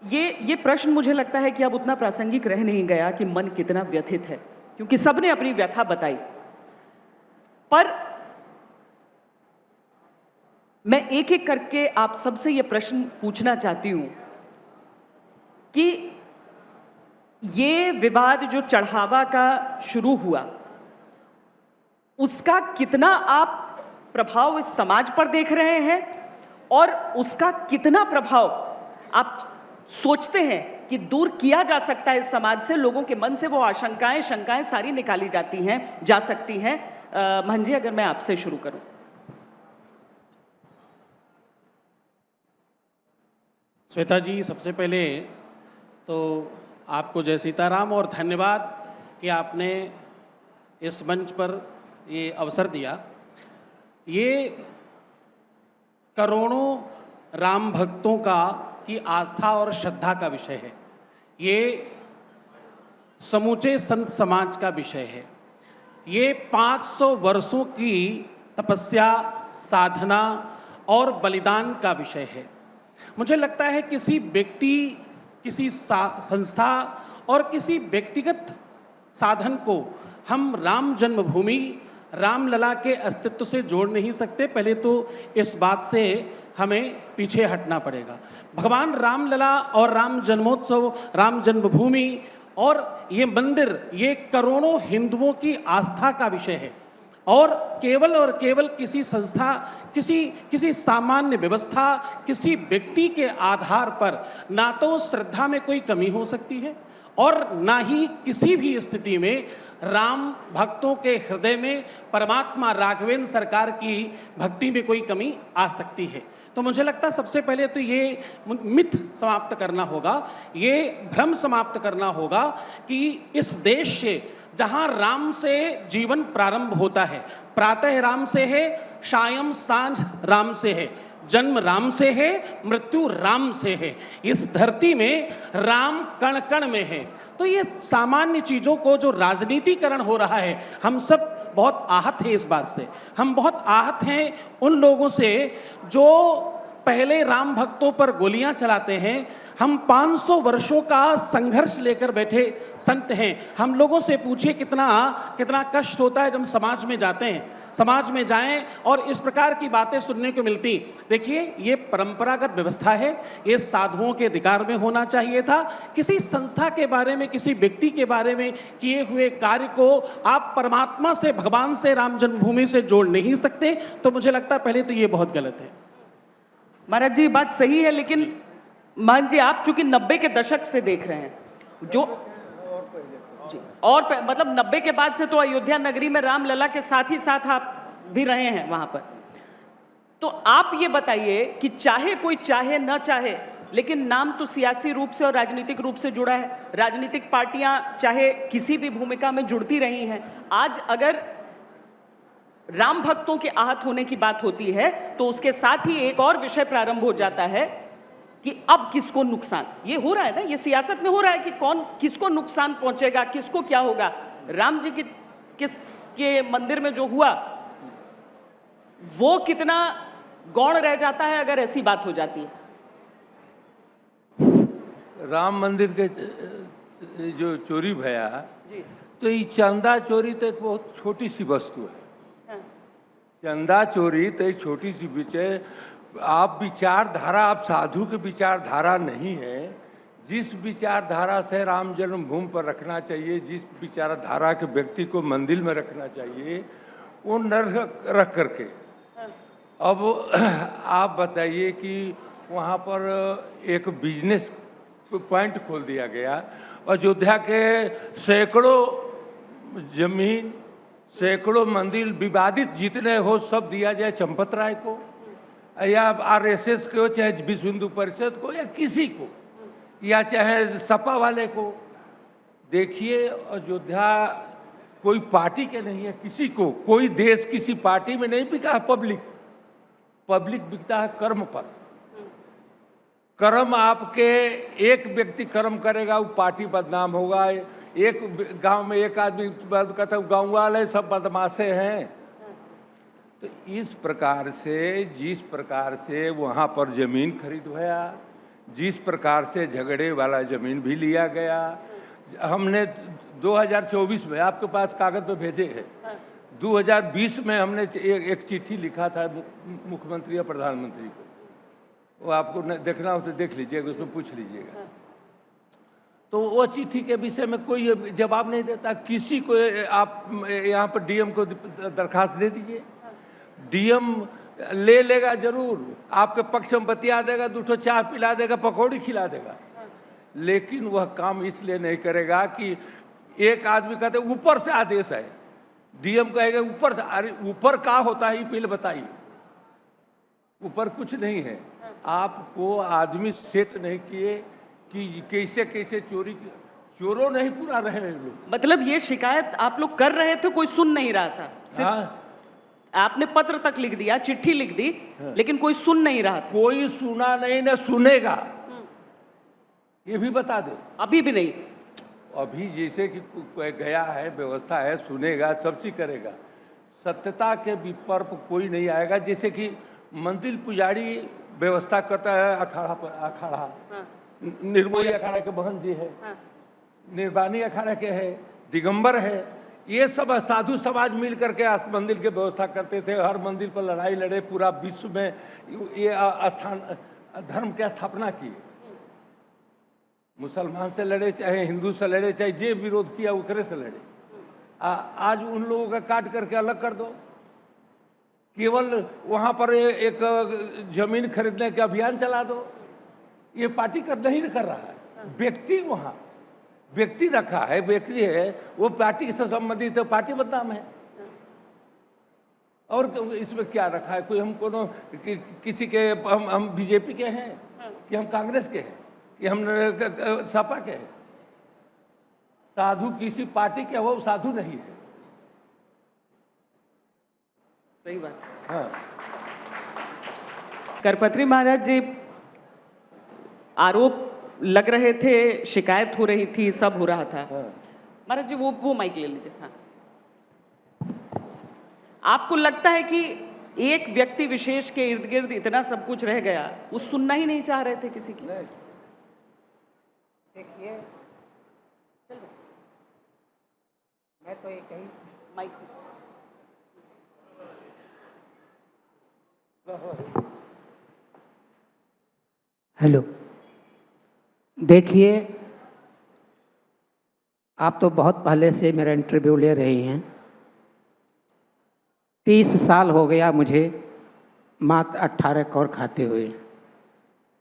ये प्रश्न मुझे लगता है कि अब उतना प्रासंगिक रह नहीं गया कि मन कितना व्यथित है, क्योंकि सबने अपनी व्यथा बताई। पर मैं एक एक करके आप सबसे ये प्रश्न पूछना चाहती हूं कि ये विवाद जो चढ़ावा का शुरू हुआ, उसका कितना आप प्रभाव इस समाज पर देख रहे हैं और उसका कितना प्रभाव आप सोचते हैं कि दूर किया जा सकता है इस समाज से, लोगों के मन से वो आशंकाएं शंकाएं सारी निकाली जाती हैं, जा सकती हैं। महन जी, अगर मैं आपसे शुरू करूं। श्वेता जी, सबसे पहले तो आपको जय सीताराम और धन्यवाद कि आपने इस मंच पर ये अवसर दिया। ये करोड़ों राम भक्तों की आस्था और श्रद्धा का विषय है। ये समूचे संत समाज का विषय है। ये 500 वर्षों की तपस्या, साधना और बलिदान का विषय है। मुझे लगता है किसी व्यक्ति, किसी संस्था और किसी व्यक्तिगत साधन को हम राम जन्मभूमि, रामलला के अस्तित्व से जोड़ नहीं सकते। पहले तो इस बात से हमें पीछे हटना पड़ेगा। भगवान रामलला और राम जन्मोत्सव, राम जन्मभूमि और ये मंदिर, ये करोड़ों हिंदुओं की आस्था का विषय है और केवल किसी संस्था, किसी सामान्य व्यवस्था, किसी व्यक्ति के आधार पर ना तो श्रद्धा में कोई कमी हो सकती है और ना ही किसी भी स्थिति में राम भक्तों के हृदय में परमात्मा राघवेंद्र सरकार की भक्ति में कोई कमी आ सकती है। तो मुझे लगता है सबसे पहले तो ये मिथ समाप्त करना होगा, ये भ्रम समाप्त करना होगा कि इस देश से, जहाँ राम से जीवन प्रारंभ होता है, प्रातः राम से है, सायं सांझ राम से है, जन्म राम से है, मृत्यु राम से है, इस धरती में राम कण कण में है। तो ये सामान्य चीज़ों को जो राजनीतिकरण हो रहा है, हम सब बहुत आहत हैं इस बात से। हम बहुत आहत हैं उन लोगों से जो पहले राम भक्तों पर गोलियां चलाते हैं। हम 500 वर्षों का संघर्ष लेकर बैठे संत हैं। हम लोगों से पूछिए कितना कष्ट होता है जब समाज में जाते हैं, समाज में जाएं और इस प्रकार की बातें सुनने को मिलती। देखिए, ये परंपरागत व्यवस्था है, ये साधुओं के अधिकार में होना चाहिए था। किसी संस्था के बारे में, किसी व्यक्ति के बारे में किए हुए कार्य को आप परमात्मा से, भगवान से, राम जन्मभूमि से जोड़ नहीं सकते। तो मुझे लगता है पहले तो ये बहुत गलत है। महाराज जी, बात सही है, लेकिन मान जी आप चूंकि 90 के दशक से देख रहे हैं, जो जी, और मतलब 90 के बाद से तो अयोध्या नगरी में रामलला के साथ ही साथ आप भी रहे हैं वहां पर। तो आप ये बताइए कि चाहे कोई चाहे न चाहे, लेकिन नाम तो सियासी रूप से और राजनीतिक रूप से जुड़ा है। राजनीतिक पार्टियां चाहे किसी भी भूमिका में जुड़ती रही हैं, आज अगर राम भक्तों के आहत होने की बात होती है तो उसके साथ ही एक और विषय प्रारंभ हो जाता है कि अब किसको नुकसान। ये हो रहा है ना, ये सियासत में हो रहा है कि कौन किसको नुकसान पहुंचेगा, किसको क्या होगा। राम जी के मंदिर में जो हुआ वो कितना गौण रह जाता है अगर ऐसी बात हो जाती है। राम मंदिर के जो चोरी भया जी, तो ये चंदा चोरी तो एक बहुत छोटी सी वस्तु है। चंदा चोरी तो एक छोटी सी विषय। आप विचारधारा, आप साधु की विचारधारा नहीं है। जिस विचारधारा से राम जन्मभूमि पर रखना चाहिए, जिस विचारधारा के व्यक्ति को मंदिर में रखना चाहिए, वो न रख करके अब आप बताइए कि वहाँ पर एक बिजनेस पॉइंट खोल दिया गया। अयोध्या के सैकड़ों जमीन, सैकड़ों मंदिर विवादित जितने हो सब दिया जाए चंपत राय को या आरएसएस को, चाहे विश्व हिंदू परिषद को, या किसी को, या चाहे सपा वाले को। देखिए, अयोध्या कोई पार्टी के नहीं है, किसी को, कोई देश किसी पार्टी में नहीं बिका है। पब्लिक बिकता है कर्म पर। कर्म आपके, एक व्यक्ति कर्म करेगा वो पार्टी बदनाम होगा। एक गांव में एक आदमी कहता है गाँव वाले सब बदमाशे हैं। तो इस प्रकार से, जिस प्रकार से वहाँ पर जमीन खरीद हुआ, जिस प्रकार से झगड़े वाला ज़मीन भी लिया गया। हमने 2024 में आपके पास कागज़ पे भेजे हैं, 2020 में हमने एक चिट्ठी लिखा था मुख्यमंत्री या प्रधानमंत्री को, वो आपको देखना हो तो देख लीजिएगा, उसमें पूछ लीजिएगा। तो वो चिट्ठी के विषय में कोई जवाब नहीं देता। किसी को आप यहाँ पर डीएम को दरखास्त दे दीजिए, डीएम ले लेगा जरूर, आपके पक्ष में बतिया देगा, 2 ठो चाय पिला देगा, पकौड़ी खिला देगा, लेकिन वह काम इसलिए नहीं करेगा कि एक आदमी कहते ऊपर से आदेश है, डीएम कहेगा ऊपर से। अरे ऊपर क्या होता है ये पहले बताइए। ऊपर कुछ नहीं है, आपको आदमी सेट नहीं किए कि कैसे कैसे चोरों नहीं पूरा रहे लोग। मतलब ये शिकायत आप लोग कर रहे थे, कोई सुन नहीं रहा था। हाँ, आपने पत्र तक लिख दिया, चिट्ठी लिख दी, लेकिन कोई सुन नहीं रहा था। कोई सुना नहीं, न सुनेगा, ये भी बता दे। अभी भी नहीं। अभी जैसे कि गया है, व्यवस्था है, सुनेगा, सब चीज करेगा। सत्यता के विपर्प कोई नहीं आएगा। जैसे कि मंदिर पुजारी व्यवस्था करता है, अखाड़ा पर अखाड़ा, निर्मोही अखाड़ा के बहन जी है, निर्वाणी अखाड़ा के है, दिगंबर है, ये सब साधु समाज मिल करके मंदिर की व्यवस्था करते थे। हर मंदिर पर लड़ाई लड़े, पूरा विश्व में ये स्थान धर्म की स्थापना की। मुसलमान से लड़े, चाहे हिंदू से लड़े, चाहे जे विरोध किया उकरे से लड़े। आज उन लोगों का काट करके अलग कर दो। केवल वहाँ पर एक जमीन खरीदने का अभियान चला दो। ये पार्टी कर नहीं कर रहा है, व्यक्ति वहाँ व्यक्ति रखा है, व्यक्ति है, वो पार्टी से संबंधित है, पार्टी बदनाम है। और इसमें क्या रखा है? कोई हम कोनो किसी के हम बीजेपी के हैं कि हम कांग्रेस के हैं कि हम सपा के हैं? साधु किसी पार्टी के हो, साधु नहीं है। सही बात। हाँ। करपत्री महाराज जी, आरोप लग रहे थे, शिकायत हो रही थी, सब हो रहा था। हाँ। महाराज जी वो माइक ले लीजिए। हाँ, आपको लगता है कि एक व्यक्ति विशेष के इर्द गिर्द इतना सब कुछ रह गया, वो सुनना ही नहीं चाह रहे थे किसी की? देखिए, मैं तो एक ही माइक। हेलो, देखिए, आप तो बहुत पहले से मेरा इंटरव्यू ले रही हैं। 30 साल हो गया मुझे मात्र 18 कौर खाते हुए।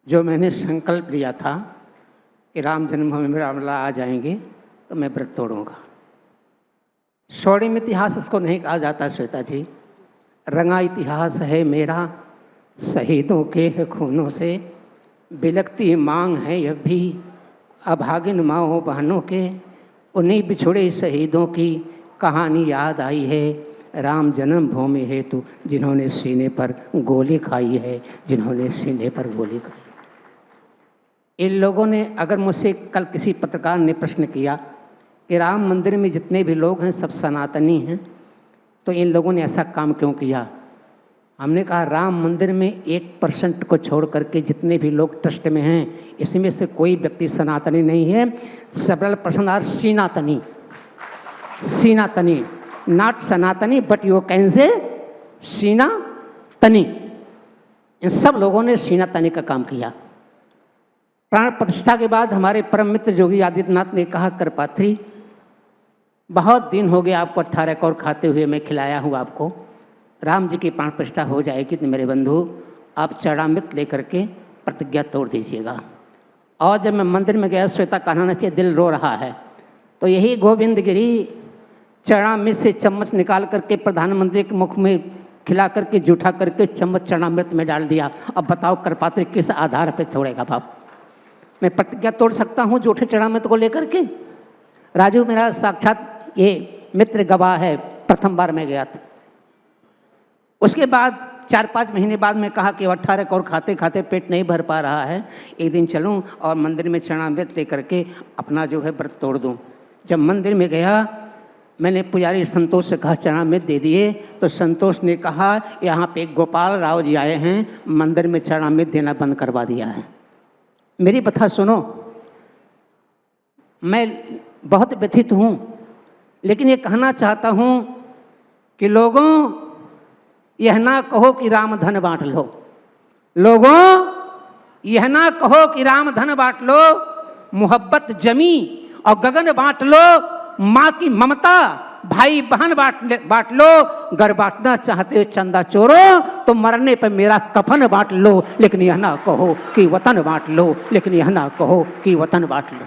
जो मैंने संकल्प लिया था कि राम जन्मभूमि में रामलला आ जाएंगे तो मैं व्रत तोड़ूंगा। स्वर्णिम इतिहास इसको नहीं कहा जाता श्वेता जी, रंगा इतिहास है मेरा, शहीदों के खूनों से बिलखती मांग है यह भी, अभागिन माओ बहनों के उन्हीं बिछुड़े शहीदों की कहानी याद आई है। राम जन्मभूमि हेतु जिन्होंने सीने पर गोली खाई है, जिन्होंने सीने पर गोली खाई। इन लोगों ने, अगर मुझसे कल किसी पत्रकार ने प्रश्न किया कि राम मंदिर में जितने भी लोग हैं सब सनातनी हैं, तो इन लोगों ने ऐसा काम क्यों किया? हमने कहा राम मंदिर में 1% को छोड़ करके जितने भी लोग ट्रस्ट में हैं, इसमें से कोई व्यक्ति सनातनी नहीं है। सेवरल पर्सन आर सीनातनी, सीनातनी, नॉट सनातनी, बट यू कैन से सीनातनी। इन सब लोगों ने सीनातनी का काम किया। प्राण प्रतिष्ठा के बाद हमारे परम मित्र योगी आदित्यनाथ ने कहा, करपात्री बहुत दिन हो गया आपको 18 कौर खाते हुए, मैं खिलाया हूँ आपको, राम जी की प्राण प्रतिष्ठा हो जाएगी तो मेरे बंधु आप चरणामृत लेकर के प्रतिज्ञा तोड़ दीजिएगा। और जब मैं मंदिर में गया, श्वेता कहना चाहिए दिल रो रहा है, तो यही गोविंद गिरी चरणामृत से चम्मच निकाल करके प्रधानमंत्री के मुख में खिला करके जूठा करके चम्मच चरणामृत में डाल दिया। अब बताओ करपात्री किस आधार पर तोड़ेगा बाप? मैं प्रतिज्ञा तोड़ सकता हूँ जूठे चरणामृत को लेकर के? राजू मेरा साक्षात ये मित्र गवाह है, प्रथम बार मैं गया था। उसके बाद 4-5 महीने बाद मैं कहा कि 18 कौर खाते खाते पेट नहीं भर पा रहा है, एक दिन चलूं और मंदिर में चरणामृत लेकर के अपना जो है व्रत तोड़ दूं। जब मंदिर में गया, मैंने पुजारी संतोष से कहा चरणामृत दे दिए, तो संतोष ने कहा यहाँ पे गोपाल राव जी आए हैं, मंदिर में चरणामृत देना बंद करवा दिया है। मेरी कथा सुनो। मैं बहुत व्यथित हूँ, लेकिन ये कहना चाहता हूँ कि लोगों, यह ना कहो कि राम धन बांट लो। लोगों, यह ना कहो कि राम धन बांट लो, मोहब्बत जमी और गगन बांट लो, माँ की ममता भाई बहन बांट लो। घर बांटना चाहते हो चंदा चोरों, तो मरने पर मेरा कफन बांट लो, लेकिन यह ना कहो कि वतन बांट लो, लेकिन यह ना कहो कि वतन बांट लो।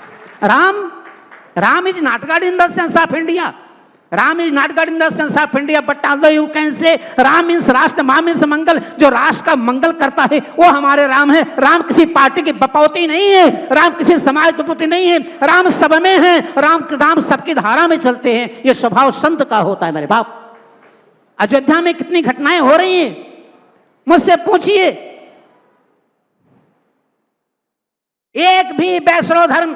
Ram is not god in the sense of India. Ram is not god in the sense of India, but although you can say Ram means राष्ट्र, माँ मीन्स मंगल। जो राष्ट्र का मंगल करता है वो हमारे राम है। राम किसी पार्टी की बपौती नहीं है, राम किसी समाज की बपौती नहीं है। राम सब में है, राम सबकी धारा में चलते हैं। ये स्वभाव संत का होता है मेरे बाप। अयोध्या में कितनी घटनाएं हो रही हैं, मुझसे पूछिए। एक भी वैष्णव धर्म,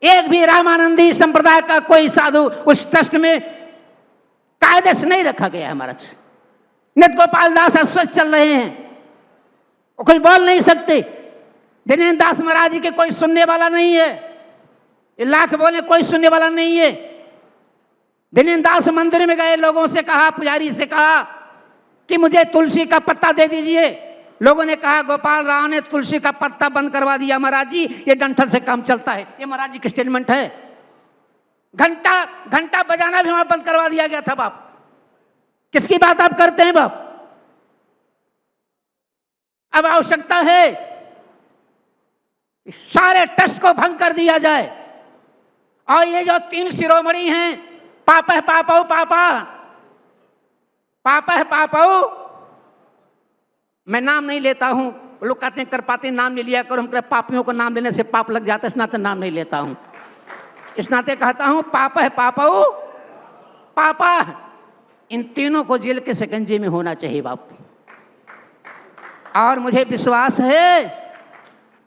एक भी रामानंदी संप्रदाय का कोई साधु उस ट्रस्ट में कायदे से नहीं रखा गया है। महाराज नित्य गोपाल दास अस्वस्थ चल रहे हैं, वो कोई बोल नहीं सकते। दिनेन्द्र दास महाराज जी के कोई सुनने वाला नहीं है, ये लाख बोले कोई सुनने वाला नहीं है। दिनेन्द्र दास मंदिर में गए, लोगों से कहा, पुजारी से कहा कि मुझे तुलसी का पत्ता दे दीजिए। लोगों ने कहा गोपाल राव ने तुलसी का पत्ता बंद करवा दिया महाराज जी, ये डंठल से काम चलता है। ये महाराज जी की स्टेटमेंट है। घंटा बजाना भी वहां बंद करवा दिया गया था। बाप किसकी बात आप करते हैं बाप? अब आवश्यकता है सारे ट्रस्ट को भंग कर दिया जाए। और ये जो 3 शिरोमणि हैं, पापा है पापाऊ, पापा है पापाऊ, मैं नाम नहीं लेता हूं। लोग कहते हैं कर पाते नाम नहीं लिया करो, हम कहते पापियों को नाम लेने से पाप लग जाता है, इस नाते नाम नहीं लेता हूं। इस नाते कहता हूं पापा है पापाऊ, पापा। इन तीनों को जेल के शिकंजे में होना चाहिए बाप। और मुझे विश्वास है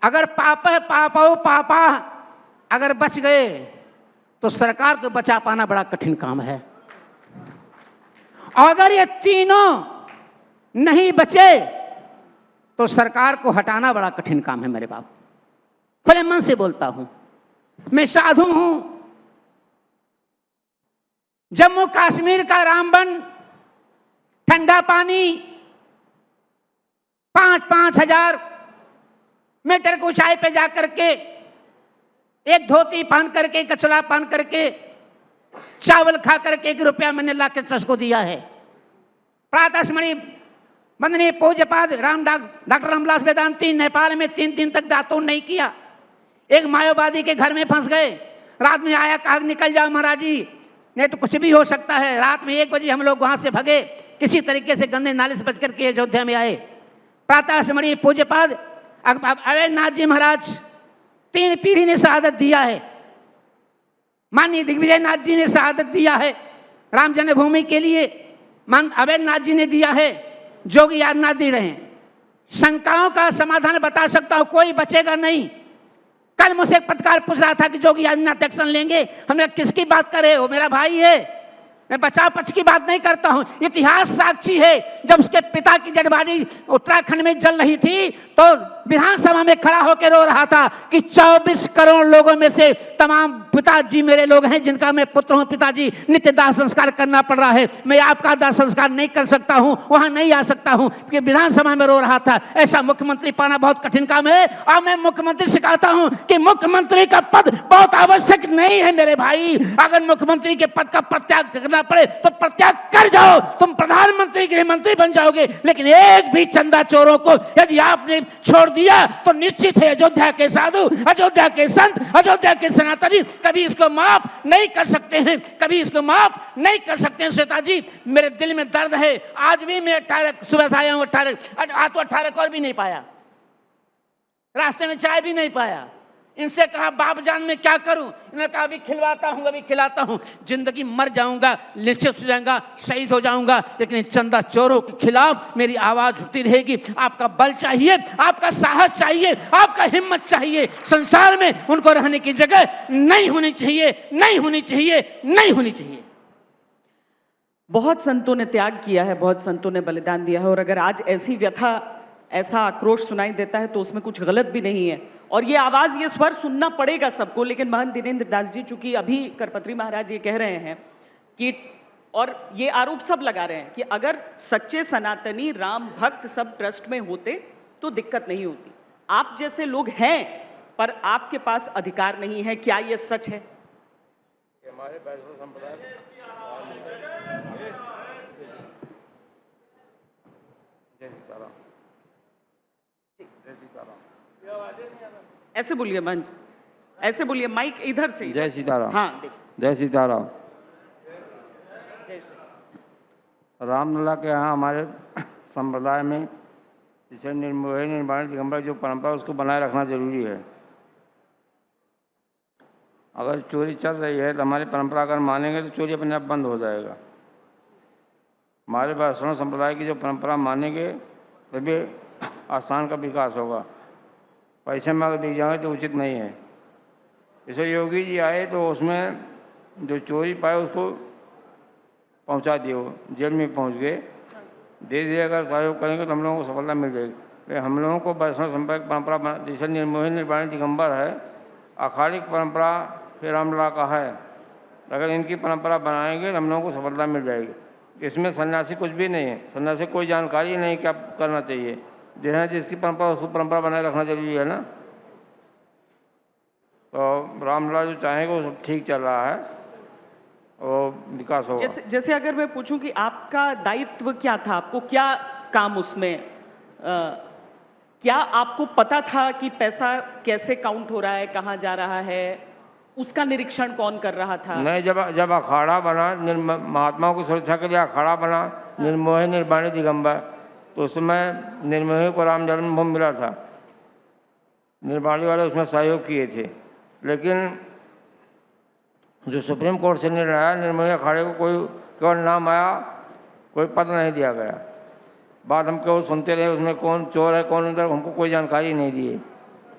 अगर पापा है पापाऊ, पापा अगर बच गए तो सरकार को बचा पाना बड़ा कठिन काम है। और अगर ये तीनों नहीं बचे तो सरकार को हटाना बड़ा कठिन काम है मेरे बाप। खुले मन से बोलता हूं, मैं साधु हूं। जम्मू कश्मीर का रामबन, ठंडा पानी, 5-5 हजार मीटर की ऊंचाई पे जाकर के एक धोती पहन करके, कचरा पहन करके, चावल खा करके 1 रुपया मैंने ला के ट्रस्ट को दिया है। प्रातः स्मरणीय वंदनीय पूज्यपाद डॉक्टर रामविलास वेदांती नेपाल में 3 दिन तक दातून नहीं किया। एक माओवादी के घर में फंस गए, रात में आया, कहा निकल जाओ महाराज जी, नहीं तो कुछ भी हो सकता है। रात में 1 बजे हम लोग वहां से भगे, किसी तरीके से गंदे नाले से बच करके अयोध्या में आए। प्रातः स्मरणीय पूज्यपाद अवैधनाथ जी महाराज 3 पीढ़ी ने शहादत दिया है। माननीय दिग्विजय नाथ जी ने शहादत दिया है राम जन्मभूमि के लिए, मान अवैधनाथ जी ने दिया है, जोगी आदित्यनाथ दे रहे हैं। शंकाओं का समाधान बता सकता हूं, कोई बचेगा नहीं। कल मुझसे एक पत्रकार पूछ रहा था कि योगी आदित्यनाथ एक्शन लेंगे, हमने किसकी बात करे, वो मेरा भाई है। मैं बचाव पक्ष की बात नहीं करता हूं, इतिहास साक्षी है। जब उसके पिता की डेड बॉडी उत्तराखंड में जल रही थी तो विधानसभा में खड़ा होकर रो रहा था कि 24 करोड़ लोगों में से तमाम पिताजी मेरे लोग हैं जिनका मैं पुत्र हूं। पिताजी नित्य दाह संस्कार करना पड़ रहा है, मैं आपका दाह संस्कार नहीं कर सकता हूं, वहां नहीं आ सकता हूं, क्योंकि विधानसभा में रो रहा था। ऐसा मुख्यमंत्री पाना बहुत कठिन काम है। और मैं मुख्यमंत्री से कहता हूं कि मुख्यमंत्री का पद बहुत आवश्यक नहीं है मेरे भाई। अगर मुख्यमंत्री के पद का प्रत्याग करना पड़े तो प्रत्याग कर जाओ, तुम प्रधानमंत्री गृह मंत्री बन जाओगे। लेकिन एक भी चंदा चोरों को यदि आपने छोड़ दिया तो निश्चित है अयोध्या के साधु, अयोध्या के संत, अयोध्या के सनातनी कभी इसको माफ नहीं कर सकते हैं, कभी इसको माफ नहीं कर सकते हैं। श्वेता जी, मेरे दिल में दर्द है। आज भी मैं 18 सुबह आया हूं, 18 को और भी नहीं पाया, रास्ते में चाय भी नहीं पाया। इनसे कहा बाप जान मैं क्या करूं, इन्होंने कहा अभी खिलवाता हूं, अभी खिलाता हूं। जिंदगी मर जाऊंगा, निश्चित हो जाऊंगा, शहीद हो जाऊंगा, लेकिन चंदा चोरों के खिलाफ मेरी आवाज उठती रहेगी। आपका बल चाहिए, आपका साहस चाहिए, आपका हिम्मत चाहिए। संसार में उनको रहने की जगह नहीं होनी चाहिए, नहीं होनी चाहिए, नहीं होनी चाहिए। बहुत संतों ने त्याग किया है, बहुत संतों ने बलिदान दिया है, और अगर आज ऐसी व्यथा, ऐसा आक्रोश सुनाई देता है तो उसमें कुछ गलत भी नहीं है। और ये आवाज़, ये स्वर सुनना पड़ेगा सबको। लेकिन महंत दिनेंद्र दास जी, चूंकि अभी करपत्री महाराज ये कह रहे हैं कि, और ये आरोप सब लगा रहे हैं कि अगर सच्चे सनातनी राम भक्त सब ट्रस्ट में होते तो दिक्कत नहीं होती। आप जैसे लोग हैं पर आपके पास अधिकार नहीं है। क्या ये सच है? हमारे वैष्णव संप्रदाय ऐसे बोलिए मंच, ऐसे बोलिए, माइक इधर से। जय सीताराम। हाँ देखिए, जय सीताराम। जय श्री रामलला के यहाँ हमारे संप्रदाय में जैसे निर्मोही निर्वाणी दिगंबर जो परंपरा उसको बनाए रखना जरूरी है। अगर चोरी चल रही है तो हमारी परंपरा अगर मानेंगे तो चोरी अपने आप बंद हो जाएगा। हमारे वैष्णव संप्रदाय की जो परंपरा मानेंगे तभी आस्थान का विकास होगा। पैसे में अगर दी जाए तो उचित नहीं है। जैसे योगी जी आए तो उसमें जो चोरी पाए उसको पहुंचा दिए, वो जेल में पहुंच गए। धीरे धीरे अगर सहयोग करेंगे तो हम लोगों को सफलता मिल जाएगी। हम लोगों को वैष्णव संप्रदाय परंपरा जैसे निर्मोही निर्वाणी दिगंबर है, अखाड़िक परंपरा फिर रामलला का है। अगर इनकी परंपरा बनाएंगे तो हम लोगों को सफलता मिल जाएगी। इसमें सन्यासी कुछ भी नहीं है, सन्यासी कोई जानकारी नहीं क्या करना चाहिए। जैसे जिसकी परंपरा उसको परंपरा बनाए रखना जरूरी है ना। तो रामलला जो चाहेंगे वो सब ठीक चल रहा है और विकास होगा। जैसे अगर मैं पूछूं कि आपका दायित्व क्या था, आपको क्या काम उसमें, क्या आपको पता था कि पैसा कैसे काउंट हो रहा है, कहाँ जा रहा है, उसका निरीक्षण कौन कर रहा था? नहीं, जब अखाड़ा बना, महात्माओं की सुरक्षा के लिए अखाड़ा बना निर्मोही निर्वाणी दिगंबर, तो उस समय निर्मोही को राम जन्मभूमि मिला था। निर्वाणी वाले उसमें सहयोग किए थे। लेकिन जो सुप्रीम कोर्ट से निर्णय आया, निर्मोही अखाड़े को कोई केवल नाम आया, कोई पद नहीं दिया गया। बात हम केवल सुनते रहे, उसमें कौन चोर है कौन अंदर, हमको कोई जानकारी नहीं दी।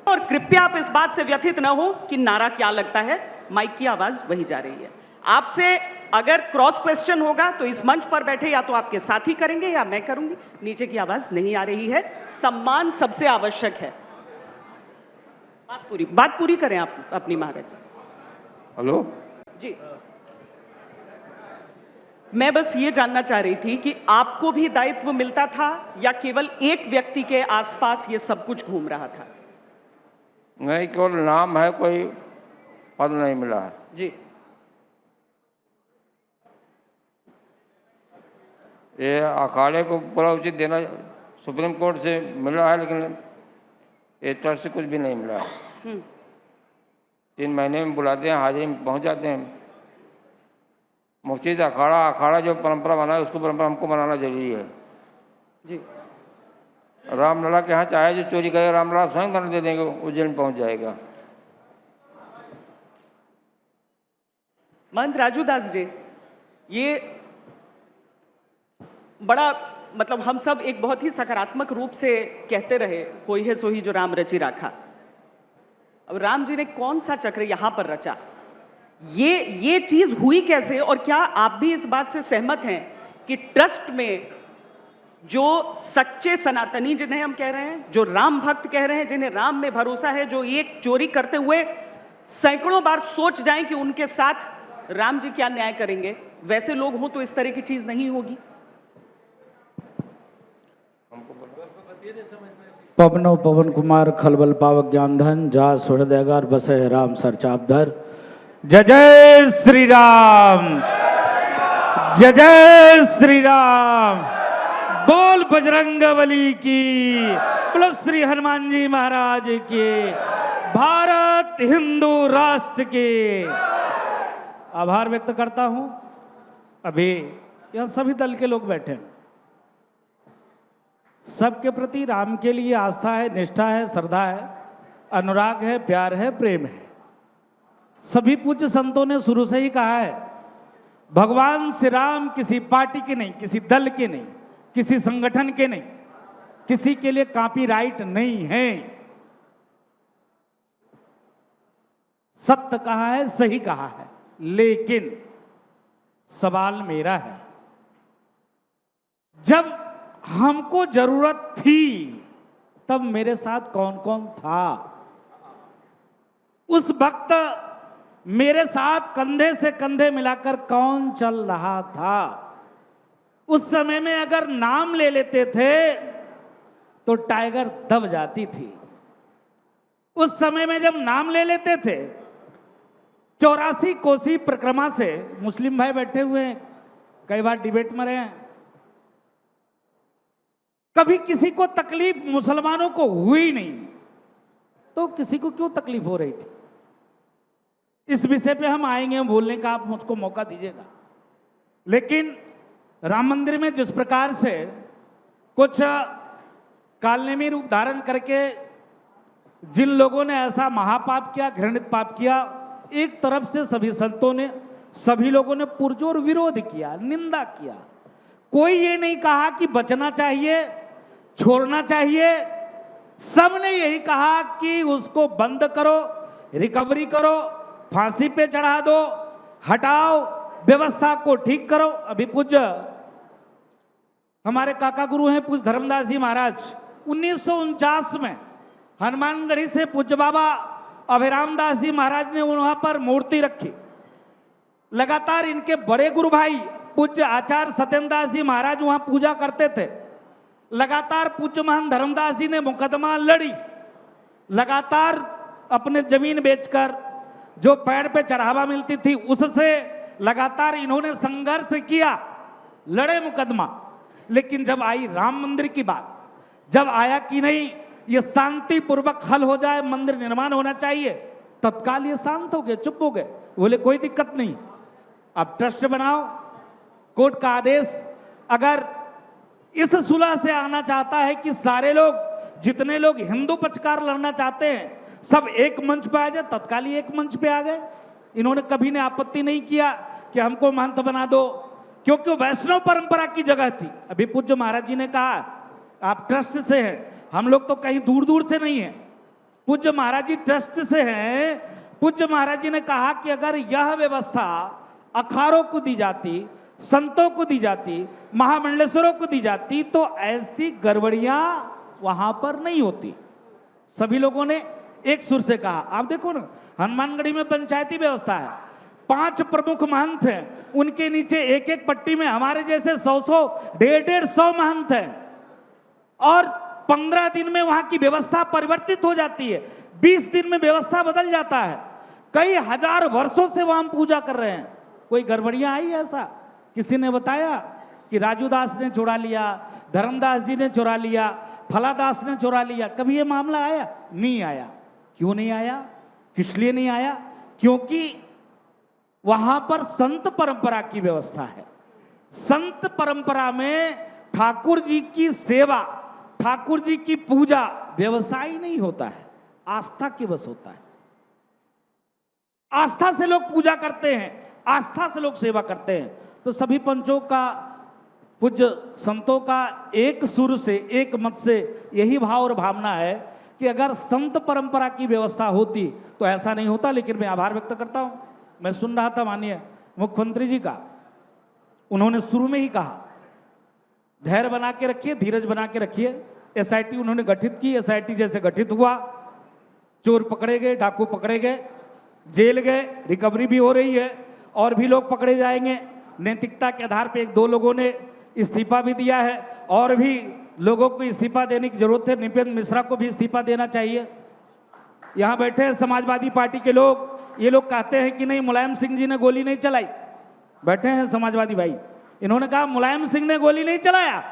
और कृपया आप इस बात से व्यथित न हो कि नारा क्या लगता है, माइक की आवाज वही जा रही है। आपसे अगर क्रॉस क्वेश्चन होगा तो इस मंच पर बैठे या तो आपके साथी करेंगे या मैं करूंगी। नीचे की आवाज नहीं आ रही है। सम्मान सबसे आवश्यक है। बात पूरी करें आप अपनी महाराज। हेलो जी, मैं बस ये जानना चाह रही थी कि आपको भी दायित्व मिलता था या केवल एक व्यक्ति के आसपास ये सब कुछ घूम रहा था? नहीं, केवल नाम है, कोई पद नहीं मिला है। जी, ये अखाड़े को पूरा उचित देना सुप्रीम कोर्ट से मिला है, लेकिन ये तरफ से कुछ भी नहीं मिला है। 3 महीने में बुलाते हैं, हाजिरी में पहुंच जाते हैं। मुख्य अखाड़ा जो परंपरा बना है उसको परंपरा हमको बनाना जरूरी है। जी, रामलला के यहाँ चाहे जो चोरी करे रामलला स्वयं करने दे देंगे, उज्जैन में पहुंच जाएगा। महंत राजू दास जी, ये बड़ा मतलब हम सब एक बहुत ही सकारात्मक रूप से कहते रहे, कोई है सोही जो राम रचि राखा। अब राम जी ने कौन सा चक्र यहां पर रचा? ये चीज हुई कैसे? और क्या आप भी इस बात से सहमत हैं कि ट्रस्ट में जो सच्चे सनातनी जिन्हें हम कह रहे हैं, जो राम भक्त कह रहे हैं, जिन्हें राम में भरोसा है, जो एक चोरी करते हुए सैकड़ों बार सोच जाएं कि उनके साथ राम जी क्या न्याय करेंगे, वैसे लोग हों तो इस तरह की चीज नहीं होगी? पवनो पवन कुमार खलबल पावक ज्ञान धन जा सुहृदयगार बसे राम सर चापधर। जय जय श्री राम, जय जय श्री राम। बोल बजरंगबली की, बोलो श्री हनुमान जी महाराज की, भारत हिंदू राष्ट्र की। आभार व्यक्त करता हूं। अभी यहां सभी दल के लोग बैठे हैं। सबके प्रति राम के लिए आस्था है, निष्ठा है, श्रद्धा है, अनुराग है, प्यार है, प्रेम है। सभी पूज्य संतों ने शुरू से ही कहा है, भगवान श्री राम किसी पार्टी के नहीं, किसी दल के नहीं, किसी संगठन के नहीं, किसी के लिए कॉपीराइट नहीं है। सत्य कहा है, सही कहा है। लेकिन सवाल मेरा है, जब हमको जरूरत थी तब मेरे साथ कौन कौन था? उस वक्त मेरे साथ कंधे से कंधे मिलाकर कौन चल रहा था? उस समय में अगर नाम ले लेते थे तो टाइगर दब जाती थी। उस समय में जब नाम ले लेते थे, 84 कोसी परिक्रमा से, मुस्लिम भाई बैठे हुए हैं, कई बार डिबेट में रहे हैं, कभी किसी को तकलीफ मुसलमानों को हुई नहीं, तो किसी को क्यों तकलीफ हो रही थी? इस विषय पे हम आएंगे बोलने का, आप मुझको मौका दीजिएगा। लेकिन राम मंदिर में जिस प्रकार से कुछ कालनेमी रूप धारण करके जिन लोगों ने ऐसा महापाप किया, घृणित पाप किया, एक तरफ से सभी संतों ने, सभी लोगों ने पुरजोर विरोध किया, निंदा किया। कोई ये नहीं कहा कि बचना चाहिए, छोड़ना चाहिए। सबने यही कहा कि उसको बंद करो, रिकवरी करो, फांसी पे चढ़ा दो, हटाओ, व्यवस्था को ठीक करो। अभी पूज्य हमारे काका गुरु हैं पूज्य धर्मदास जी महाराज, 1949 में हनुमानगढ़ी से पूज्य बाबा अभिराम दास जी महाराज ने वहां पर मूर्ति रखी। लगातार इनके बड़े गुरु भाई पूज्य आचार्य सत्येंद्र दास जी महाराज वहां पूजा करते थे। लगातार पूज्य महान धर्मदास जी ने मुकदमा लड़ी, लगातार अपने जमीन बेचकर जो पेड़ पे चढ़ावा मिलती थी उससे लगातार इन्होंने संघर्ष किया, लड़े मुकदमा। लेकिन जब आई राम मंदिर की बात, जब आया कि नहीं ये शांतिपूर्वक हल हो जाए, मंदिर निर्माण होना चाहिए, तत्काल ये शांत हो गए, चुप हो गए, बोले कोई दिक्कत नहीं, अब ट्रस्ट बनाओ। कोर्ट का आदेश अगर इस सुलह से आना चाहता है कि सारे लोग, जितने लोग हिंदू पक्षकार लड़ना चाहते हैं, सब एक मंच पे आ जाए, तत्काल ही एक मंच पे आ गए। इन्होंने कभी ने आपत्ति नहीं किया कि हमको महंत बना दो, क्योंकि वैष्णव परंपरा की जगह थी। अभी पूज्य महाराज जी ने कहा आप ट्रस्ट से हैं, हम लोग तो कहीं दूर दूर से नहीं हैं, पूज्य महाराज जी ट्रस्ट से हैं। पूज्य महाराज जी ने कहा कि अगर यह व्यवस्था अखाड़ों को दी जाती, संतों को दी जाती, महामंडलेश्वरों को दी जाती, तो ऐसी गड़बड़ियां वहां पर नहीं होती। सभी लोगों ने एक सुर से कहा। आप देखो ना, हनुमानगढ़ी में पंचायती व्यवस्था है, 5 प्रमुख महंत हैं, उनके नीचे एक एक पट्टी में हमारे जैसे 100-100, 150-150 महंत हैं, और 15 दिन में वहां की व्यवस्था परिवर्तित हो जाती है, 20 दिन में व्यवस्था बदल जाता है। कई हजार वर्षों से वहां हम पूजा कर रहे हैं। कोई गड़बड़ियां आई ऐसा? किसी ने बताया कि राजू दास ने चुरा लिया, धर्मदास जी ने चुरा लिया, फलादास ने चुरा लिया? कभी ये मामला आया? नहीं आया। क्यों नहीं आया? किस लिए नहीं आया? क्योंकि वहां पर संत परंपरा की व्यवस्था है। संत परंपरा में ठाकुर जी की सेवा, ठाकुर जी की पूजा व्यवसाय नहीं होता है, आस्था के बस होता है। आस्था से लोग पूजा करते हैं, आस्था से लोग सेवा करते हैं। तो सभी पंचों का, पूज्य संतों का एक सुर से, एक मत से यही भाव और भावना है कि अगर संत परंपरा की व्यवस्था होती तो ऐसा नहीं होता। लेकिन मैं आभार व्यक्त करता हूं, मैं सुन रहा था माननीय मुख्यमंत्री जी का, उन्होंने शुरू में ही कहा धैर्य बना के रखिए, धीरज बना के रखिए। एसआईटी उन्होंने गठित की, एसआईटी जैसे गठित हुआ, चोर पकड़े गए, डाकू पकड़े गए, जेल गए, रिकवरी भी हो रही है, और भी लोग पकड़े जाएंगे। नैतिकता के आधार पर 1-2 लोगों ने इस्तीफा भी दिया है, और भी लोगों को इस्तीफा देने की जरूरत है। नृपेंद्र मिश्रा को भी इस्तीफा देना चाहिए। यहाँ बैठे हैं समाजवादी पार्टी के लोग, ये लोग कहते हैं कि नहीं मुलायम सिंह जी ने गोली नहीं चलाई। बैठे हैं समाजवादी भाई, इन्होंने कहा मुलायम सिंह ने गोली नहीं चलाया,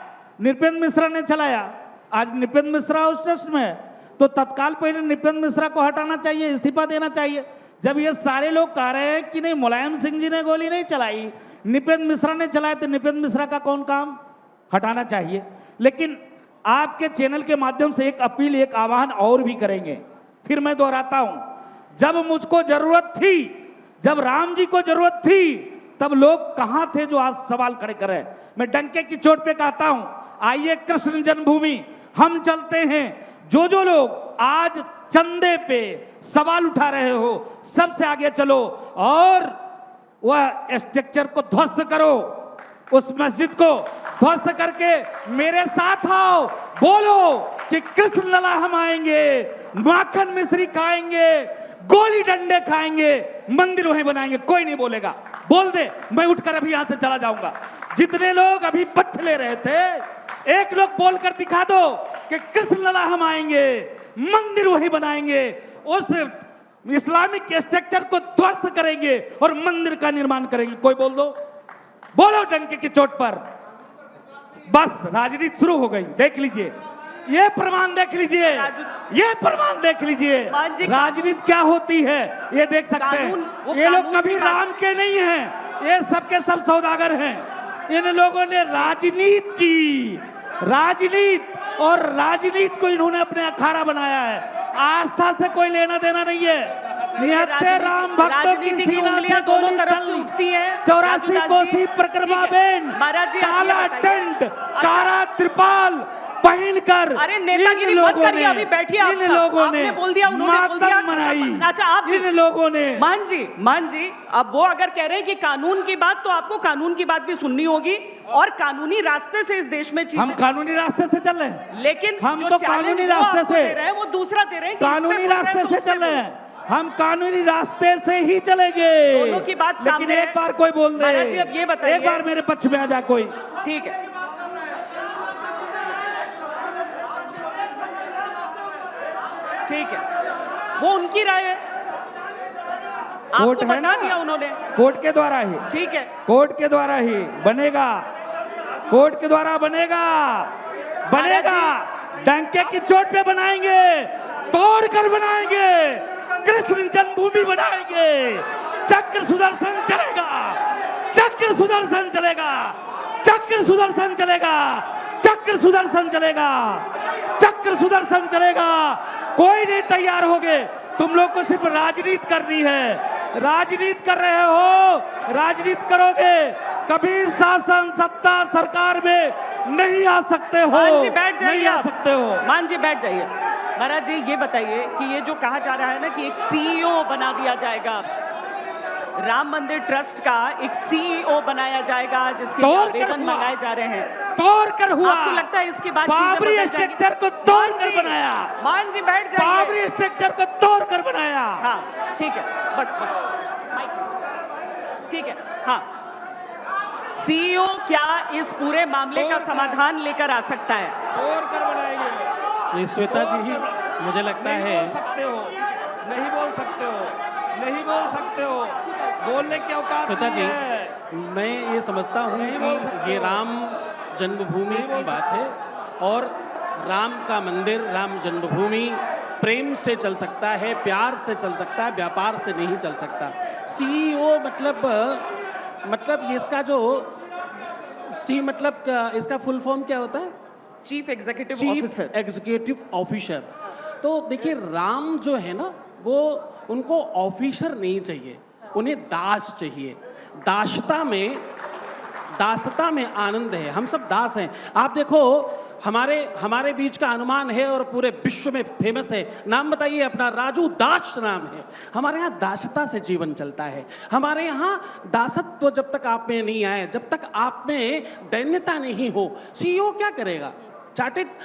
नृपेंद्र मिश्रा ने चलाया। आज नृपेंद्र मिश्रा उस ट्रस्ट में है, तो तत्काल पहले नृपेंद्र मिश्रा को हटाना चाहिए, इस्तीफा देना चाहिए। जब ये सारे लोग कह रहे हैं कि नहीं मुलायम सिंह जी ने गोली नहीं चलाई, नृपेंद्र मिश्रा ने चलाया, तो नृपेंद्र मिश्रा का कौन काम? हटाना चाहिए। लेकिन आपके चैनल के माध्यम से एक अपील, एक आह्वान और भी करेंगे। फिर मैं दोहराता हूं, जब मुझको जरूरत थी, जब राम जी को जरूरत थी, तब लोग कहां थे जो आज सवाल खड़े कर रहे हैं? मैं डंके की चोट पे कहता हूं, आइए कृष्ण जन्मभूमि हम चलते हैं। जो लोग आज चंदे पे सवाल उठा रहे हो, सबसे आगे चलो और वह स्ट्रक्चर को ध्वस्त करो, उस मस्जिद को ध्वस्त करके मेरे साथ आओ, बोलो कि कृष्ण लला हम आएंगे, माखन मिश्री खाएंगे, गोली डंडे खाएंगे, मंदिर वहीं बनाएंगे, कोई नहीं बोलेगा। बोल दे, मैं उठकर अभी यहां से चला जाऊंगा। जितने लोग अभी पक्ष ले रहे थे, एक लोग बोलकर दिखा दो कि कृष्ण लला हम आएंगे, मंदिर वहीं बनाएंगे, उस इस्लामिक स्ट्रक्चर को ध्वस्त करेंगे और मंदिर का निर्माण करेंगे। कोई बोल दो, बोलो डंके की चोट पर। बस राजनीति शुरू हो गई। देख लीजिए, ये प्रमाण देख लीजिए, ये प्रमाण देख लीजिए, राजनीति क्या होती है ये देख सकते हैं। ये लोग कभी राम के नहीं हैं, ये सबके सब सौदागर हैं। इन लोगों ने राजनीति की, राजनीति, और राजनीति को इन्होंने अपने अखाड़ा बनाया है। आस्था से कोई लेना देना नहीं है। निहत्थे राम भक्तों की सीना से गोली चल उठती है। 84 कोसी परिक्रमा बेन, काला टेंट, काला त्रिपाल पहनकर अरे नेतागिरी मत करिए, अभी बैठिए आप। इन लोगों ने आपने बोल दिया, उन्होंने बोल दिया। मनाई। अच्छा, आप इन लोगों ने मान जी, अब वो अगर कह रहे हैं कि कानून की बात, तो आपको कानून की बात भी सुननी होगी और कानूनी रास्ते से इस देश में हम कानूनी रास्ते से चल रहे हैं, लेकिन हम तो कानूनी रास्ते से दे रहे हैं, वो दूसरा दे रहे हैं। कानूनी रास्ते से चल रहे हैं, हम कानूनी रास्ते से ही चलेंगे। दोनों की बात सामने लेकिन एक बार कोई बोल दे, महाराज जी अब ये बताइए, एक बार मेरे पक्ष में आ जा कोई। ठीक है, ठीक है, वो उनकी राय है, आपको बता दिया उन्होंने, कोर्ट के द्वारा ही। ठीक है, कोर्ट के द्वारा ही बनेगा, कोर्ट के द्वारा बनेगा, बनेगा। डंके की चोट पे बनाएंगे, तोड़कर बनाएंगे, कृष्ण जन्मभूमि बनाएंगे। चक्र सुदर्शन चलेगा, चक्र सुदर्शन चलेगा, चक्र सुदर्शन चलेगा, चक्र सुदर्शन चलेगा, चक्र सुदर्शन चलेगा। कोई नहीं तैयार होगे। तुम लोग को सिर्फ राजनीति करनी है, राजनीति कर रहे हो, राजनीति करोगे, कभी शासन सत्ता सरकार में नहीं आ सकते हो। मान जी बैठ जाइए, नहीं आ सकते हो। मान जी बैठ जाइए। महाराज जी ये बताइए कि ये जो कहा जा रहा है ना कि एक सीईओ बना दिया जाएगा, राम मंदिर ट्रस्ट का एक सीईओ बनाया जाएगा, जिसके लिए आवेदन मंगाए जा रहे हैं, तोड़कर हुआ। आपको लगता है इसके बाद बाबरी स्ट्रक्चर को तोड़कर बनाया। मान जी बैठ जाइए। बाबरी स्ट्रक्चर को तोड़कर बनाया। हाँ ठीक है, बस माइक, ठीक है। हाँ, सीईओ क्या इस पूरे मामले का समाधान लेकर आ सकता है? तोड़कर बनाएंगे। श्वेता जी ही मुझे लगता है, नहीं बोल सकते हो, नहीं बोल सकते हो, नहीं बोल सकते हो, बोलने की औकात श्वेता नहीं जी, है। मैं ये समझता हूँ कि ये राम जन्मभूमि की बात है और राम का मंदिर, राम जन्मभूमि प्रेम से चल सकता है, प्यार से चल सकता है, व्यापार से नहीं चल सकता। सीईओ मतलब ये इसका जो इसका फुल फॉर्म क्या होता है? Chief executive officer. तो देखिए, राम जो है ना, वो उनको ऑफिसर नहीं चाहिए, उन्हें दास चाहिए। दासता में आनंद है। हम सब दास हैं। आप देखो, हमारे बीच का अनुमान है और पूरे विश्व में फेमस है। नाम बताइए अपना। राजू दास नाम है। हमारे यहाँ दासता से जीवन चलता है। हमारे यहाँ दासत्व जब तक आप में नहीं आए, जब तक आप में दैन्यता नहीं हो, सीईओ क्या करेगा?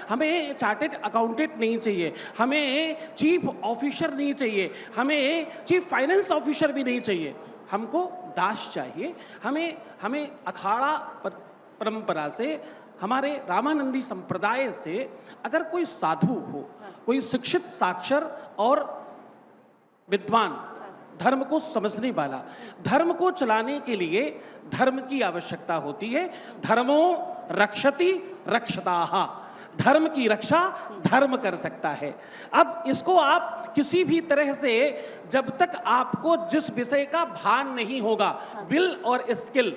हमें चार्टेड अकाउंटेंट नहीं चाहिए, हमें चीफ ऑफिसर नहीं चाहिए, हमें चीफ फाइनेंस ऑफिसर भी नहीं चाहिए। हमको दास चाहिए। हमें अखाड़ा परंपरा से, हमारे रामानंदी संप्रदाय से अगर कोई साधु हो, कोई शिक्षित, साक्षर और विद्वान, धर्म को समझने वाला, धर्म को चलाने के लिए धर्म की आवश्यकता होती है। धर्मो रक्षति रक्षताः, धर्म की रक्षा धर्म कर सकता है। अब इसको आप किसी भी तरह से, जब तक आपको जिस विषय का भान नहीं होगा, विल और स्किल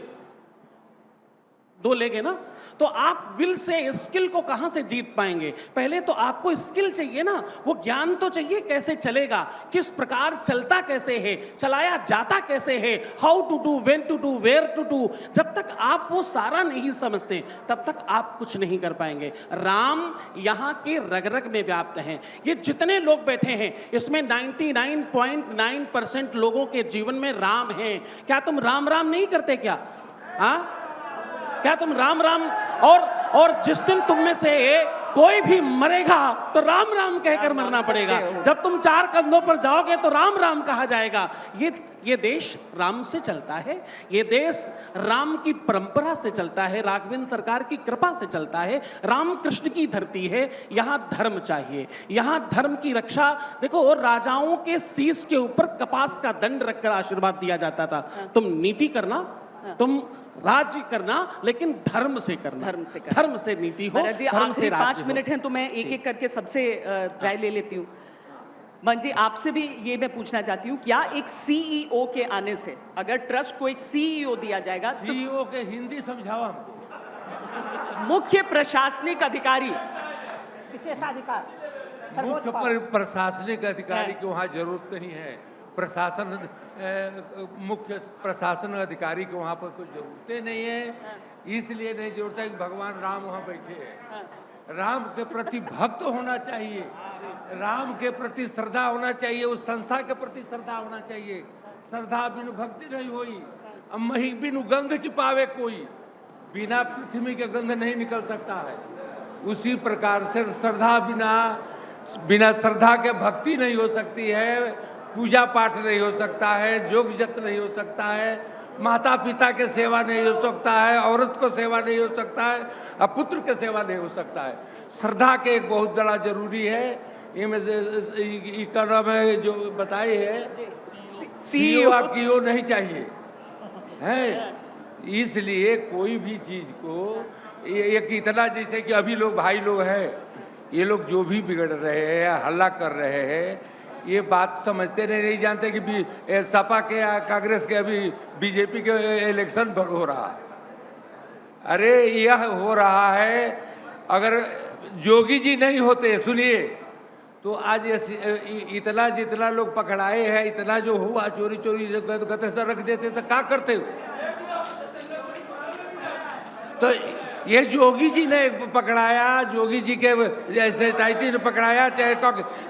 दो लेंगे ना, तो आप विल से स्किल को कहां से जीत पाएंगे? पहले तो आपको स्किल चाहिए ना, वो ज्ञान तो चाहिए कैसे चलेगा, किस प्रकार चलता कैसे है, चलाया जाता कैसे है, how to do, when to do, where to do. जब तक आप वो सारा नहीं समझते, तब तक आप कुछ नहीं कर पाएंगे। राम यहाँ के रग रग में व्याप्त हैं। ये जितने लोग बैठे हैं, इसमें 99.9% लोगों के जीवन में राम हैं। क्या तुम राम राम नहीं करते क्या? हाँ, क्या तुम राम राम? और जिस दिन तुम में से कोई भी मरेगा तो राम राम कहकर मरना पड़ेगा। जब तुम 4 कंधों पर जाओगे तो राम राम कहा जाएगा। ये देश राम से चलता है, ये देश राम की परंपरा से चलता है, राघवेंद्र सरकार की कृपा से चलता है, राम कृष्ण की धरती है। यहाँ धर्म चाहिए, यहाँ धर्म की रक्षा। देखो, राजाओं के शीश के ऊपर कपास का दंड रखकर आशीर्वाद दिया जाता था। तुम नीति करना, तुम राज्य करना, लेकिन धर्म से करना, धर्म से नीति हो, धर्म से राज्य 5 मिनट हैं तो मैं एक एक करके सबसे राय ले लेती हूँ। मन जी, आपसे भी ये मैं पूछना चाहती हूँ, क्या एक सीईओ के आने से, अगर ट्रस्ट को एक सीईओ दिया जाएगा तो सीईओ के हिंदी समझाओ हमको। मुख्य प्रशासनिक अधिकारी, विशेषाधिकार, मुख्य प्रशासनिक अधिकारी की वहाँ जरूरत नहीं है। मुख्य प्रशासन अधिकारी की वहाँ पर कोई जरूरतें नहीं है। इसलिए नहीं जरूरत है कि भगवान राम वहाँ बैठे हैं। राम के प्रति भक्त होना चाहिए, राम के प्रति श्रद्धा होना चाहिए, उस संस्था के प्रति श्रद्धा होना चाहिए। श्रद्धा बिनु भक्ति नहीं होई, मही बिनु गंध की पावे कोई, बिना पृथ्वी के गंध नहीं निकल सकता है। उसी प्रकार से श्रद्धा बिना श्रद्धा के भक्ति नहीं हो सकती है, पूजा पाठ नहीं हो सकता है, योग जप नहीं हो सकता है, माता पिता के सेवा नहीं हो सकता है, औरत को सेवा नहीं हो सकता है, और पुत्र के सेवा नहीं हो सकता है। श्रद्धा के एक बहुत बड़ा जरूरी है। ये में जो बताई है, सीईओ आपकी वो नहीं चाहिए है। इसलिए कोई भी चीज को एक इतना, जैसे कि अभी लोग भाई लोग हैं, ये लोग जो भी बिगड़ रहे हैं, हल्ला कर रहे हैं, ये बात समझते नहीं जानते कि सपा के कांग्रेस के अभी बीजेपी के इलेक्शन हो रहा है। अरे यह हो रहा है, अगर जोगी जी नहीं होते, सुनिए, तो आज इतना जितना लोग पकड़ाए हैं, इतना जो हुआ चोरी गते से रख देते तो क्या करते हो? तो ये जोगी जी ने पकड़ाया, जोगी जी के जैसे टाइटी ने पकड़ाया, चाहे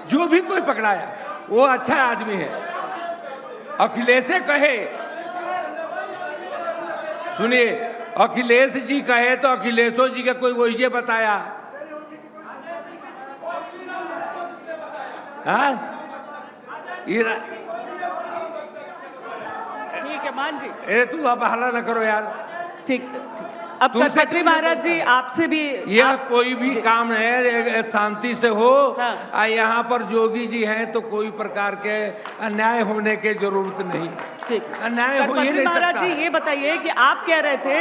जो भी कोई पकड़ाया, वो अच्छा आदमी है। अखिलेश कहे, सुनिए, अखिलेश जी कहे तो अखिलेशो जी का कोई वही बताया, हाँ? ठीक है मान जी, ए तू अब हल्ला न करो यार। ठीक। अब करपत्री महाराज जी, आपसे भी यह कोई भी काम है शांति से हो। हाँ। यहाँ पर जोगी जी हैं तो कोई प्रकार के अन्याय होने की जरूरत नहीं। ठीक, अन्याय हो ही करपत्री नहीं महाराज सकता। जी ये बताइए कि आप कह रहे थे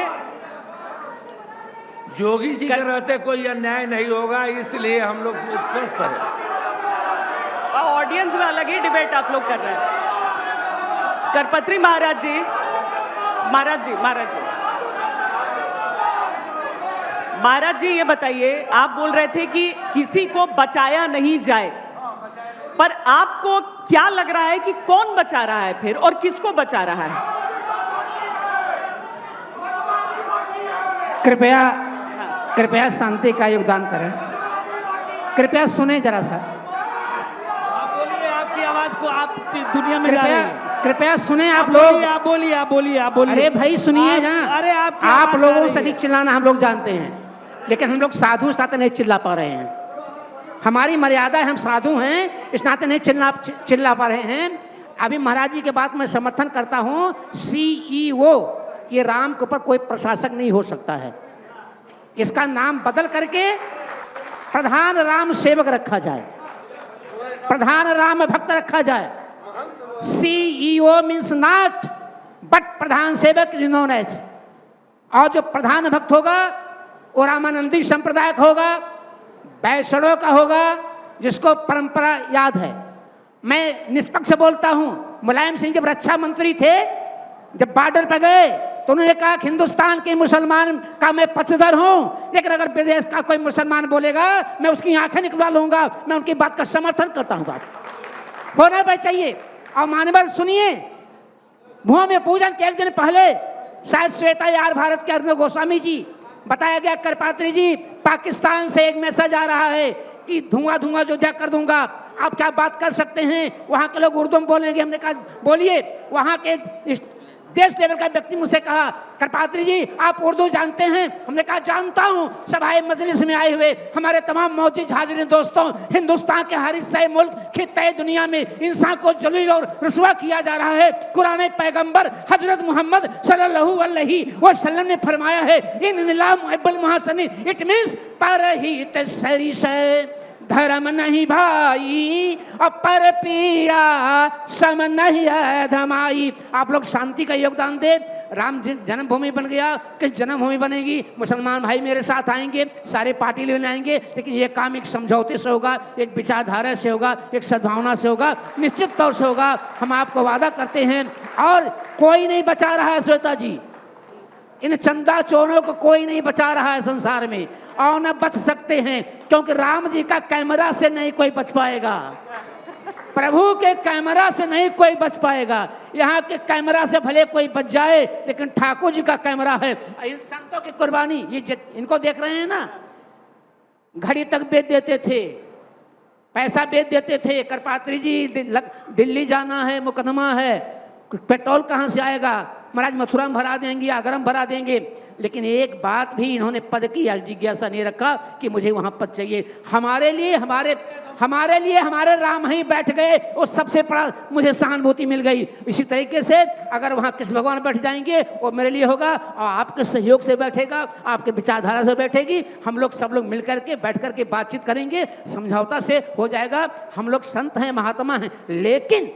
जोगी जी के रहते कोई अन्याय नहीं होगा, इसलिए हम लोग स्वस्थ हैं। ऑडियंस में अलग ही डिबेट आप लोग कर रहे हैं। करपत्री महाराज जी, महाराज जी ये बताइए, आप बोल रहे थे कि किसी को बचाया नहीं जाए, पर आपको क्या लग रहा है कि कौन बचा रहा है फिर, और किसको बचा रहा है? कृपया शांति का योगदान करें। कृपया सुने जरा सा, बोलिए, आपकी आवाज को आप दुनिया में जा रही है। कृपया सुने आप लोग। आप बोलिए। अरे भाई सुनिए ना, अरे आप लोगों से अधिक चिल्लाना हम लोग जानते हैं, लेकिन हम लोग साधु साथ नहीं चिल्ला पा रहे हैं। हमारी मर्यादा है, हम साधु हैं, इस नाते नहीं चिल्ला पा रहे हैं। अभी महाराज जी के बात में समर्थन करता हूं। सीईओ, ये राम के ऊपर कोई प्रशासक नहीं हो सकता है। इसका नाम बदल करके प्रधान राम सेवक रखा जाए, प्रधान राम भक्त रखा जाए। सीईओ मीन्स नॉट बट प्रधान सेवक इज नोन एज। और जो प्रधान भक्त होगा वो रामानंदी संप्रदाय का होगा, वैष्णव का होगा, जिसको परंपरा याद है। मैं निष्पक्ष बोलता हूं। मुलायम सिंह जब रक्षा मंत्री थे, जब बॉर्डर पर गए तो उन्होंने कहा कि हिंदुस्तान के मुसलमान का मैं पक्षधर हूं, लेकिन अगर विदेश का कोई मुसलमान बोलेगा मैं उसकी आंखें निकलवा लूंगा। मैं उनकी बात का समर्थन करता हूं। बात होना भी चाहिए। और मानवर सुनिए, भूमि पूजन के एक दिन पहले शायद श्वेता यार भारत के अर्जुन गोस्वामी जी बताया गया, करपात्री जी पाकिस्तान से एक मैसेज आ रहा है कि धुआं अयोध्या कर दूंगा, आप क्या बात कर सकते हैं? वहां के लोग उर्दू में बोलेंगे। हमने कहा बोलिए। वहां के देश लेवल का व्यक्ति मुझसे कहा, कृपात्री जी आप उर्दू जानते हैं? हमने कहा जानता हूं। सभाए मजलिस में आए हुए हमारे तमाम मौजूद हाजिर दोस्तों, हिंदुस्तान के हर हिस्से मुल्क खित्ते दुनिया में इंसान को जलील और रुसवा किया जा रहा है। कुरान पैगंबर हजरत मोहम्मद सल्लल्लाहु अलैहि वसल्लम ने फरमाया है, इन निलाम अब्बल महासनी, इट मींस पर ही तसरी से धर्म नहीं भाई और पर पीड़ा सम नहीं है धमाई। आप लोग शांति का योगदान दे। राम जन्मभूमि बन गया, किस जन्मभूमि बनेगी? मुसलमान भाई मेरे साथ आएंगे, सारे पार्टी लेने आएंगे, लेकिन ये काम एक समझौते से होगा, एक विचारधारा से होगा, एक सद्भावना से होगा, निश्चित तौर से होगा। हम आपको वादा करते हैं। और कोई नहीं बचा रहा है श्वेता जी, इन चंदा चोरों को कोई नहीं बचा रहा है संसार में, और न बच सकते हैं, क्योंकि राम जी का कैमरा से नहीं कोई बच पाएगा, प्रभु के कैमरा से नहीं कोई बच पाएगा। यहाँ के कैमरा से भले कोई बच जाए, लेकिन ठाकुर जी का कैमरा है। इन संतों की कुर्बानी, ये इनको देख रहे हैं ना, घड़ी तक बेच देते थे, पैसा बेच देते थे। कृपात्री जी दिल्ली जाना है, मुकदमा है, पेट्रोल कहाँ से आएगा? महाराज मथुरा में भरा देंगे, आगरा में भरा देंगे, लेकिन एक बात भी इन्होंने पद की जिज्ञासा नहीं रखा कि मुझे वहां पद चाहिए। हमारे लिए हमारे राम ही बैठ गए, वो सबसे बड़ा मुझे सहानुभूति मिल गई। इसी तरीके से अगर वहां कृष्ण भगवान बैठ जाएंगे, वो मेरे लिए होगा, और आपके सहयोग से बैठेगा, आपके विचारधारा से बैठेगी। हम लोग सब लोग मिल करके बैठ करके बातचीत करेंगे, समझौता से हो जाएगा। हम लोग संत हैं, महात्मा हैं, लेकिन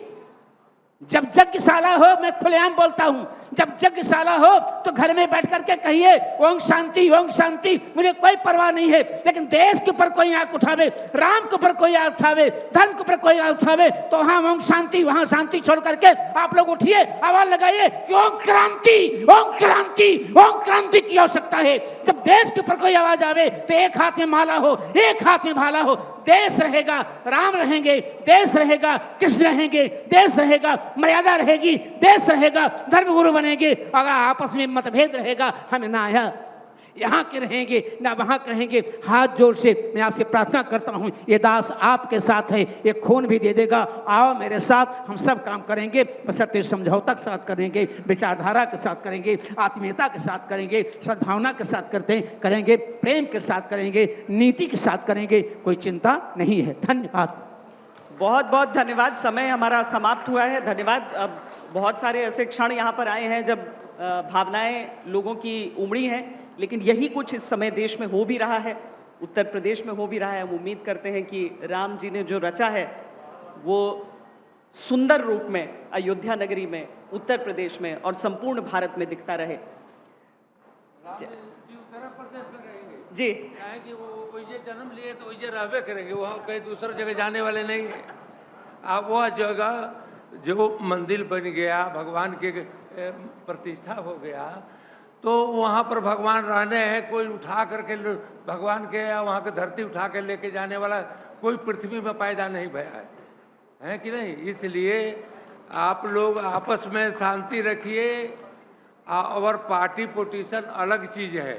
जब यज्ञशाला हो, मैं खुलेआम बोलता हूं, जब यज्ञशाला हो तो घर में बैठ करके कहिए ओम शांति, ओम शांति, मुझे कोई परवाह नहीं है। लेकिन देश के ऊपर कोई आंख उठावे, राम के ऊपर कोई आंख उठावे, धर्म के ऊपर कोई आंख उठावे, तो वहां ओम शांति, वहां शांति छोड़ करके आप लोग उठिए, आवाज लगाइए कि ओम क्रांति, ओम क्रांति, ओम क्रांति की आवश्यकता है। जब देश के ऊपर कोई आवाज आवे तो एक हाथ में माला हो, एक हाथ में भाला हो। देश रहेगा, राम रहेंगे, देश रहेगा, कृष्ण रहेंगे, देश रहेगा, मर्यादा रहेगी, देश रहेगा, धर्मगुरु बनेंगे। अगर आपस में मतभेद रहेगा, हम ना यहाँ के रहेंगे ना वहाँ के रहेंगे। हाथ जोड़ से मैं आपसे प्रार्थना करता हूँ, ये दास आपके साथ है, ये खून भी दे देगा। आओ मेरे साथ, हम सब काम करेंगे, बशर्ते समझौता के साथ करेंगे, विचारधारा के साथ करेंगे, आत्मीयता के साथ करेंगे, सद्भावना के साथ करेंगे, प्रेम के साथ करेंगे, नीति के साथ करेंगे। कोई चिंता नहीं है। धन्यवाद, बहुत बहुत धन्यवाद। समय हमारा समाप्त हुआ है। धन्यवाद। अब बहुत सारे ऐसे क्षण यहाँ पर आए हैं जब भावनाएं लोगों की उमड़ी हैं, लेकिन यही कुछ इस समय देश में हो भी रहा है, उत्तर प्रदेश में हो भी रहा है। हम उम्मीद करते हैं कि राम जी ने जो रचा है वो सुंदर रूप में अयोध्या नगरी में, उत्तर प्रदेश में और संपूर्ण भारत में दिखता रहे। जी, कि वो ये जन्म लिए तो ये रहबे करेंगे, वहाँ कहीं दूसरी जगह जाने वाले नहीं है। अब वह जगह जो मंदिर बन गया, भगवान के प्रतिष्ठा हो गया, तो वहाँ पर भगवान रहने हैं। कोई उठा करके भगवान के या वहाँ की धरती उठा के लेके जाने वाला कोई पृथ्वी में पैदा नहीं भया है कि नहीं? इसलिए आप लोग आपस में शांति रखिए। और पार्टी पोटीशन अलग चीज़ है।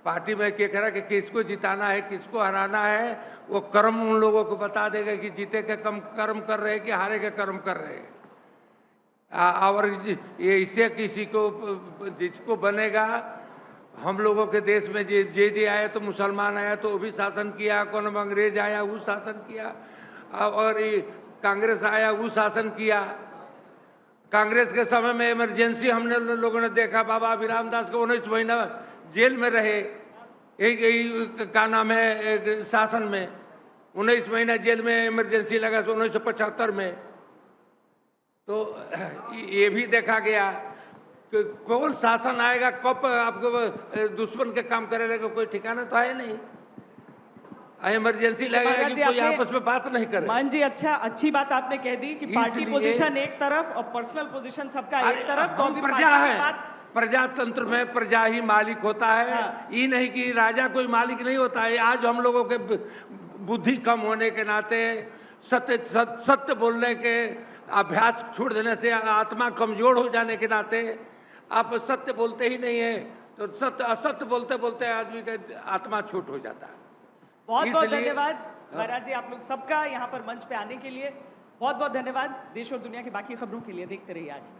पार्टी में क्या करा कि किसको जिताना है, किसको हराना है, वो कर्म उन लोगों को बता देगा कि जीते के कम कर्म कर रहे हैं कि हारे के कर्म कर रहे हैं। और ये इससे किसी को जिसको बनेगा, हम लोगों के देश में जे आया तो मुसलमान आया तो वो भी शासन किया, कौन अंग्रेज आया वो शासन किया, और कांग्रेस आया वो शासन किया। कांग्रेस के समय में इमरजेंसी हमने लोगों ने देखा, बाबा अभिराम दास को 19 महीना जेल में रहे, एक का नाम है शासन में 19 महीना जेल में इमरजेंसी लगा 1975 में। तो ये भी देखा गया कि कौन शासन आएगा, कब आपको दुश्मन के काम करेगा, कोई ठिकाना तो है नहीं। इमरजेंसी लगेगा कि कोई आपस में बात नहीं करे। मान जी, अच्छी बात आपने कह दी कि पार्टी पोजीशन एक तरफ और पर्सनल पोजीशन सबका एक तरफ। तो प्रजा है, प्रजातंत्र में प्रजा ही मालिक होता है। ये नहीं कि राजा कोई मालिक नहीं होता है। आज हम लोगों के बुद्धि कम होने के नाते, सत्य बोलने के अभ्यास छोड़ देने से, आत्मा कमजोर हो जाने के नाते आप सत्य बोलते ही नहीं है, तो असत्य बोलते बोलते आदमी का आत्मा छोट हो जाता है। बहुत बहुत धन्यवाद महाराज जी, आप लोग सबका यहाँ पर मंच पे आने के लिए बहुत बहुत धन्यवाद। देश और दुनिया की बाकी खबरों के लिए देखते रहिए आज।